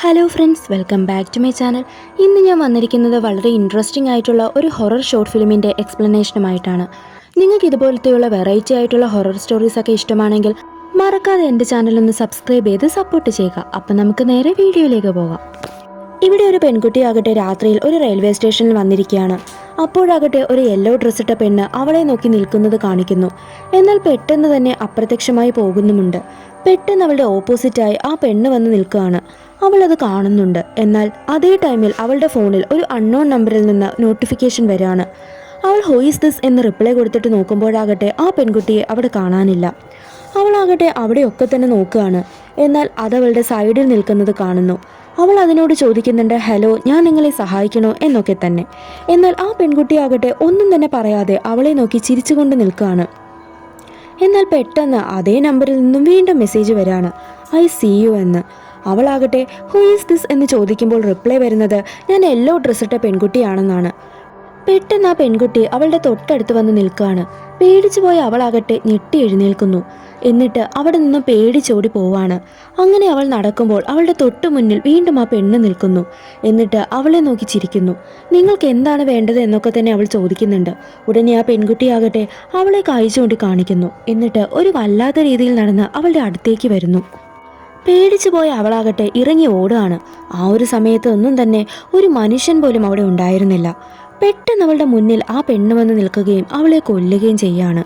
Hello friends, welcome back to my channel. ഇന്ന് ഞാൻ വന്നിരിക്കുന്നത് വളരെ ഇൻട്രസ്റ്റിംഗ് ആയിട്ടുള്ള ഒരു ഹൊറർ ഷോർട്ട് ഫിലിമിൻ്റെ എക്സ്പ്ലനേഷനുമായിട്ടാണ്. നിങ്ങൾക്ക് ഇതുപോലത്തെയുള്ള വെറൈറ്റി ആയിട്ടുള്ള ഹൊറർ സ്റ്റോറീസൊക്കെ ഇഷ്ടമാണെങ്കിൽ മറക്കാതെ എൻ്റെ ചാനലൊന്ന് സബ്സ്ക്രൈബ് ചെയ്ത് സപ്പോർട്ട് ചെയ്യുക. അപ്പം നമുക്ക് നേരെ വീഡിയോയിലേക്ക് പോകാം. ഇവിടെ ഒരു പെൺകുട്ടിയാകട്ടെ രാത്രിയിൽ ഒരു റെയിൽവേ സ്റ്റേഷനിൽ വന്നിരിക്കുകയാണ്. അപ്പോഴാകട്ടെ ഒരു യെല്ലോ ഡ്രസ്സിട്ട പെണ്ണ് അവളെ നോക്കി നിൽക്കുന്നത് കാണിക്കുന്നു. എന്നാൽ പെട്ടെന്ന് തന്നെ അപ്രത്യക്ഷമായി പോകുന്നുമുണ്ട്. പെട്ടെന്ന് അവളുടെ ഓപ്പോസിറ്റായി ആ പെണ്ണ് വന്ന് നിൽക്കുകയാണ്. അവൾ അത് കാണുന്നുണ്ട്. എന്നാൽ അതേ ടൈമിൽ അവളുടെ ഫോണിൽ ഒരു അൺനോൺ നമ്പറിൽ നിന്ന് നോട്ടിഫിക്കേഷൻ വരികയാണ്. അവൾ ഹൂ ഈസ് ദിസ് എന്ന് റിപ്ലൈ കൊടുത്തിട്ട് നോക്കുമ്പോഴാകട്ടെ ആ പെൺകുട്ടിയെ അവിടെ കാണാനില്ല. അവളാകട്ടെ അവിടെയൊക്കെ തന്നെ നോക്കുകയാണ്. എന്നാൽ അതവളുടെ സൈഡിൽ നിൽക്കുന്നത് കാണുന്നു. അവൾ അതിനോട് ചോദിക്കുന്നുണ്ട്, ഹലോ, ഞാൻ നിങ്ങളെ സഹായിക്കണോ എന്നൊക്കെ തന്നെ. എന്നാൽ ആ പെൺകുട്ടിയാകട്ടെ ഒന്നും തന്നെ പറയാതെ അവളെ നോക്കി ചിരിച്ചുകൊണ്ട് നിൽക്കുകയാണ്. എന്നാൽ പെട്ടെന്ന് അതേ നമ്പറിൽ നിന്നും വീണ്ടും മെസ്സേജ് വരികയാണ്, ഐ സീ യു എന്ന്. അവളാകട്ടെ ഹൂ ഈസ് ദിസ് എന്ന് ചോദിക്കുമ്പോൾ റിപ്ലൈ വരുന്നത് ഞാൻ യെല്ലോ ഡ്രസ്സിട്ട പെൺകുട്ടിയാണെന്നാണ്. പെട്ടെന്ന് ആ പെൺകുട്ടി അവളുടെ തൊട്ടടുത്ത് വന്ന് നിൽക്കുകയാണ്. പേടിച്ചു പോയ അവളാകട്ടെ ഞെട്ടി എഴുന്നേൽക്കുന്നു. എന്നിട്ട് അവിടെ നിന്ന് പേടിച്ചോടി പോവാണ്. അങ്ങനെ അവൾ നടക്കുമ്പോൾ അവളുടെ തൊട്ടു മുന്നിൽ വീണ്ടും ആ പെണ്ണ് നിൽക്കുന്നു. എന്നിട്ട് അവളെ നോക്കി ചിരിക്കുന്നു. നിങ്ങൾക്ക് എന്താണ് വേണ്ടത് എന്നൊക്കെ തന്നെ അവൾ ചോദിക്കുന്നുണ്ട്. ഉടനെ ആ പെൺകുട്ടിയാകട്ടെ അവളെ കൈ ചൂണ്ടി കാണിക്കുന്നു. എന്നിട്ട് ഒരു വല്ലാത്ത രീതിയിൽ നടന്ന് അവളുടെ അടുത്തേക്ക് വരുന്നു. പേടിച്ചു പോയ അവളാകട്ടെ ഇറങ്ങി ഓടുകയാണ്. ആ ഒരു സമയത്ത് ഒന്നും തന്നെ ഒരു മനുഷ്യൻ പോലും അവിടെ ഉണ്ടായിരുന്നില്ല. പെട്ടെന്ന് അവളുടെ മുന്നിൽ ആ പെണ്ണ് വന്ന് നിൽക്കുകയും അവളെ കൊല്ലുകയും ചെയ്യാണ്.